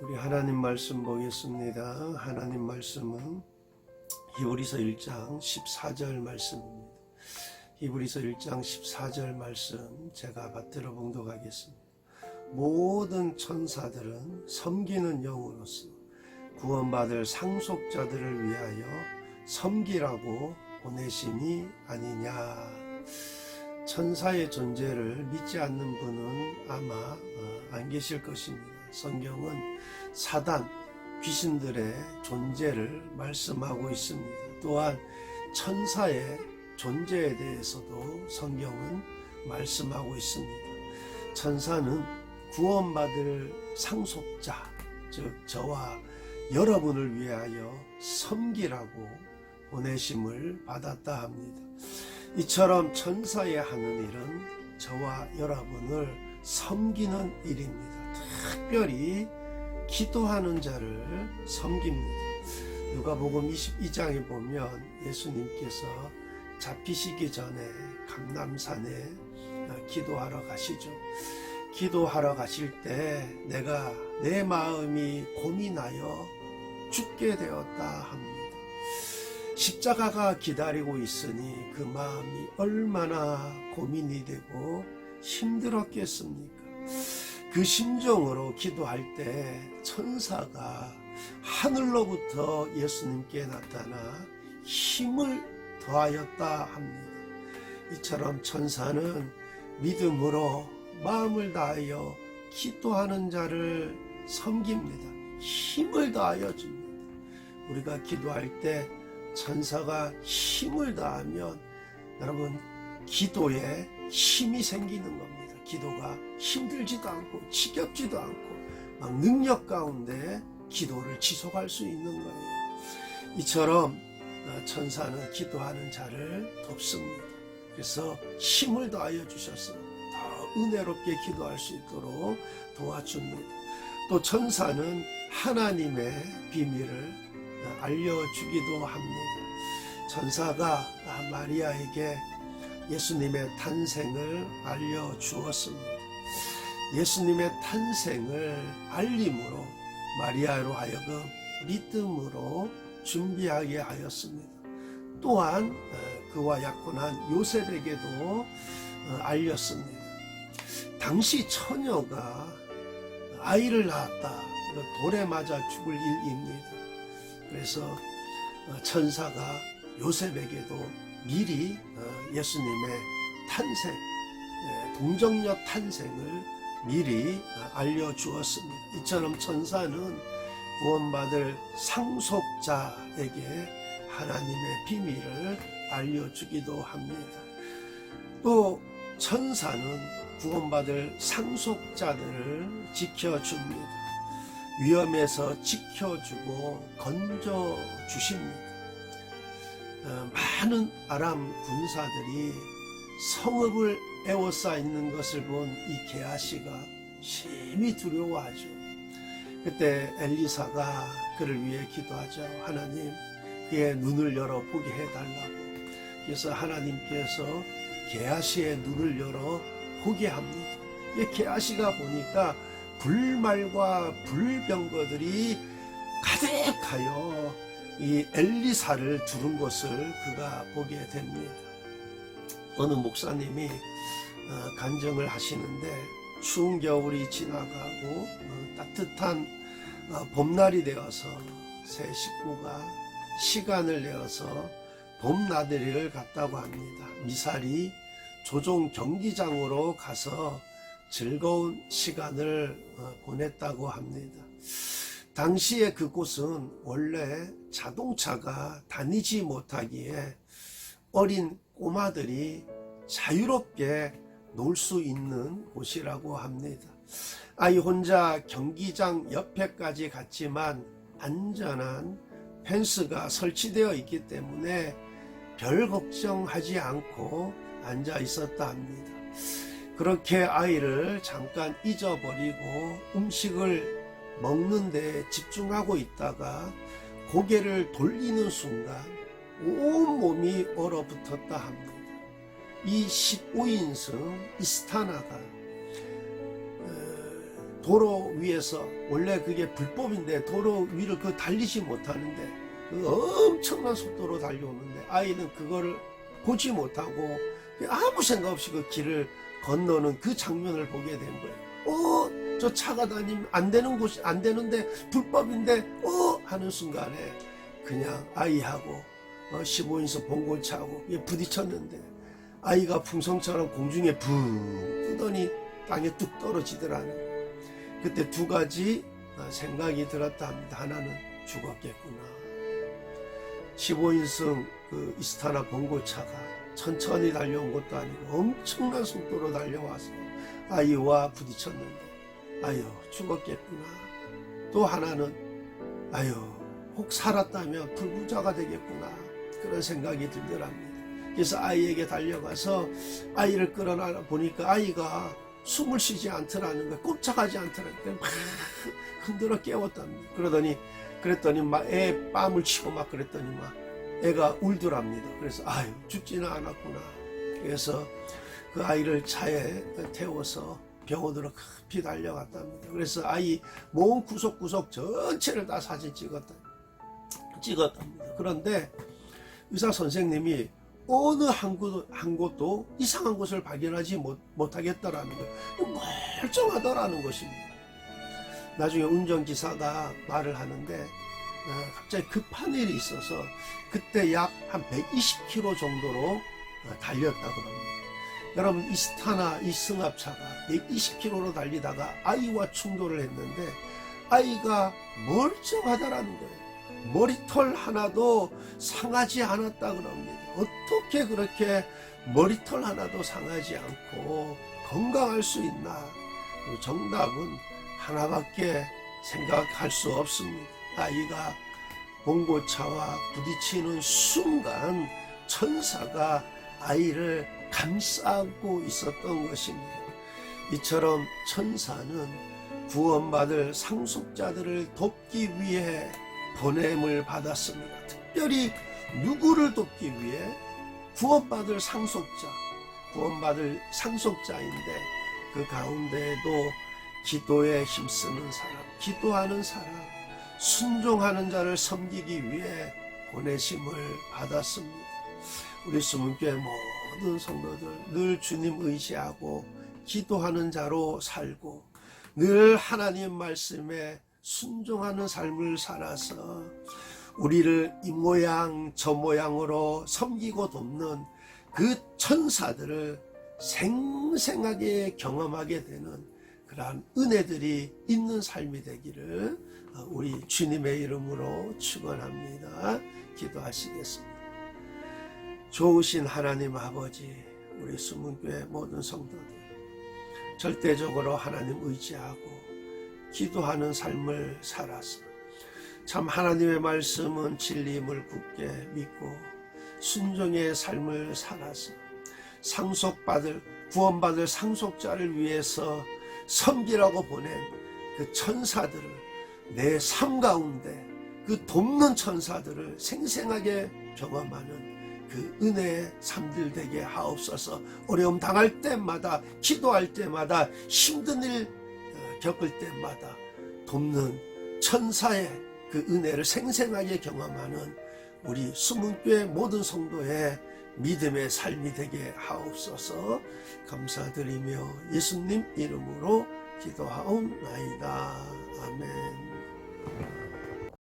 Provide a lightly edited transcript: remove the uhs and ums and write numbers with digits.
우리 하나님 말씀 보겠습니다. 하나님 말씀은 히브리서 1장 14절 말씀입니다. 히브리서 1장 14절 말씀 제가 받들어 봉독하겠습니다. 모든 천사들은 섬기는 영으로서 구원받을 상속자들을 위하여 섬기라고 보내심이 아니냐. 천사의 존재를 믿지 않는 분은 아마 안 계실 것입니다. 성경은 사단, 귀신들의 존재를 말씀하고 있습니다. 또한 천사의 존재에 대해서도 성경은 말씀하고 있습니다. 천사는 구원받을 상속자, 즉 저와 여러분을 위하여 섬기라고 보내심을 받았다 합니다. 이처럼 천사의 하는 일은 저와 여러분을 섬기는 일입니다. 특별히 기도하는 자를 섬깁니다. 누가복음 22장에 보면 예수님께서 잡히시기 전에 감람산에 기도하러 가시죠. 기도하러 가실 때 내가 내 마음이 고민하여 죽게 되었다 합니다. 십자가가 기다리고 있으니 그 마음이 얼마나 고민이 되고 힘들었겠습니까? 그 심정으로 기도할 때 천사가 하늘로부터 예수님께 나타나 힘을 더하였다 합니다. 이처럼 천사는 믿음으로 마음을 다하여 기도하는 자를 섬깁니다. 힘을 다하여 줍니다. 우리가 기도할 때 천사가 힘을 다하면 여러분 기도에 힘이 생기는 겁니다. 기도가 힘들지도 않고 지겹지도 않고 막 능력 가운데 기도를 지속할 수 있는 거예요. 이처럼 천사는 기도하는 자를 돕습니다. 그래서 힘을 더하여 주셔서 더 은혜롭게 기도할 수 있도록 도와줍니다. 또 천사는 하나님의 비밀을 알려주기도 합니다. 천사가 마리아에게 예수님의 탄생을 알려주었습니다. 예수님의 탄생을 알림으로 마리아로 하여금 믿음으로 준비하게 하였습니다. 또한 그와 약혼한 요셉에게도 알렸습니다. 당시 처녀가 아이를 낳았다. 돌에 맞아 죽을 일입니다. 그래서 천사가 요셉에게도 미리 예수님의 탄생, 동정녀 탄생을 미리 알려주었습니다. 이처럼 천사는 구원받을 상속자에게 하나님의 비밀을 알려주기도 합니다. 또 천사는 구원받을 상속자들을 지켜줍니다. 위험에서 지켜주고 건져주십니다. 많은 아람 군사들이 성읍을 에워싸있는 것을 본 이 게하시가 심히 두려워하죠. 그때 엘리사가 그를 위해 기도하죠. 하나님, 그의 눈을 열어 보게 해달라고. 그래서 하나님께서 게하시의 눈을 열어 보게 합니다. 게하시가 보니까 불말과 불병거들이 가득하여 이 엘리사를 두른 것을 그가 보게 됩니다. 어느 목사님이 간증을 하시는데 추운 겨울이 지나가고 따뜻한 봄날이 되어서 세 식구가 시간을 내어서 봄나들이를 갔다고 합니다. 미사리 조종 경기장으로 가서 즐거운 시간을 보냈다고 합니다. 당시에 그곳은 원래 자동차가 다니지 못하기에 어린 꼬마들이 자유롭게 놀 수 있는 곳이라고 합니다. 아이 혼자 경기장 옆에까지 갔지만 안전한 펜스가 설치되어 있기 때문에 별 걱정하지 않고 앉아 있었다 합니다. 그렇게 아이를 잠깐 잊어버리고 음식을 먹는 데 집중하고 있다가 고개를 돌리는 순간 온 몸이 얼어붙었다 합니다. 이 15인승 이스타나가 도로 위에서, 원래 그게 불법인데 도로 위를 그 달리지 못하는데 그 엄청난 속도로 달려오는데 아이는 그거를 보지 못하고 아무 생각 없이 그 길을 건너는 그 장면을 보게 된 거예요. 저 차가 다니면 안 되는 곳이 안 되는데 불법인데 하는 순간에 그냥 아이하고 15인승 봉고차하고 부딪혔는데 아이가 풍선처럼 공중에 붕 뜨더니 땅에 뚝 떨어지더라는 거예요. 그때 두 가지 생각이 들었다 합니다. 하나는 죽었겠구나. 15인승 그 이스타나 봉고차가 천천히 달려온 것도 아니고 엄청난 속도로 달려와서 아이와 부딪혔는데 아유 죽었겠구나. 또 하나는 아유 혹 살았다면 불구자가 되겠구나. 그런 생각이 들더랍니다. 그래서 아이에게 달려가서 아이를 끌어나 보니까 아이가 숨을 쉬지 않더라는 거예요. 꼼짝하지 않더라는 거예요. 막 흔들어 깨웠답니다. 그랬더니 막 애 뺨을 치고 막 그랬더니 막 애가 울더랍니다. 그래서 아유 죽지는 않았구나. 그래서 그 아이를 차에 태워서 병원으로 급히 달려갔답니다. 그래서 아이 몸 구석구석 전체를 다 사진 찍었답니다. 그런데 의사 선생님이 어느 한 곳도 이상한 것을 발견하지 못하겠다라는 거예요. 멀쩡하더라는 것입니다. 나중에 운전기사가 말을 하는데 갑자기 급한 일이 있어서 그때 약 한 120km 정도로 달렸다 그럽니다. 여러분 이스타나 이 승합차가 120km로 달리다가 아이와 충돌을 했는데 아이가 멀쩡하다라는 거예요. 머리털 하나도 상하지 않았다 그럽니다. 어떻게 그렇게 머리털 하나도 상하지 않고 건강할 수 있나? 정답은 하나밖에 생각할 수 없습니다. 아이가 봉고차와 부딪히는 순간 천사가 아이를 감싸고 있었던 것입니다. 이처럼 천사는 구원받을 상속자들을 돕기 위해 보냄을 받았습니다. 특별히 누구를 돕기 위해? 구원받을 상속자인데 그 가운데에도 기도에 힘쓰는 사람, 기도하는 사람, 순종하는 자를 섬기기 위해 보내심을 받았습니다. 우리 수문교회 모든 성도들 늘 주님 의지하고 기도하는 자로 살고 늘 하나님 말씀에 순종하는 삶을 살아서 우리를 이 모양 저 모양으로 섬기고 돕는 그 천사들을 생생하게 경험하게 되는 그러한 은혜들이 있는 삶이 되기를 우리 주님의 이름으로 축원합니다. 기도하시겠습니다. 좋으신 하나님 아버지, 우리 수문교회 모든 성도들 절대적으로 하나님 의지하고 기도하는 삶을 살아서 참 하나님의 말씀은 진리임을 굳게 믿고 순종의 삶을 살아서 구원받을 상속자를 위해서 섬기라고 보낸 그 천사들을 내 삶 가운데 그 돕는 천사들을 생생하게 경험하는 그 은혜의 삶들 되게 하옵소서. 어려움 당할 때마다, 기도할 때마다, 힘든 일 겪을 때마다 돕는 천사의 그 은혜를 생생하게 경험하는 우리 수문교회 모든 성도의 믿음의 삶이 되게 하옵소서. 감사드리며 예수님 이름으로 기도하옵나이다.